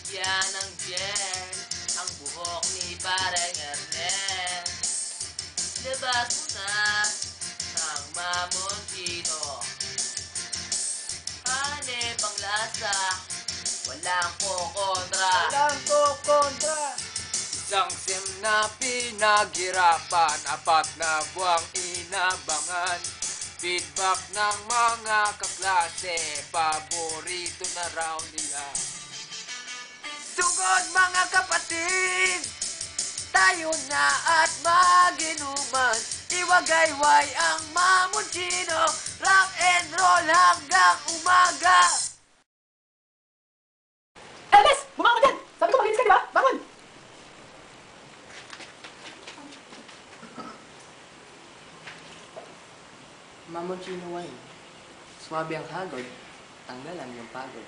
Yan ang gel, ang buhok ni Pareng Ernest. Labas mo na ang mamoncino. Hanep ang lasa, walang kokontra. Walang kokontra. Isang sim na pinaghirapan, 4 na buwang inabangan. Feedback ng mga kaklase, paborito na raw nila. Sugod mga kapatid, tayo na at maginuman. Iwagayway ang mamoncino, rock and roll hanggang umaga. Ernest! Bumangon dyan! Sabi ko maginis ka, di ba? Bangon! Mamoncino wine. Swabe ang hagod, tanggalan yung pagod.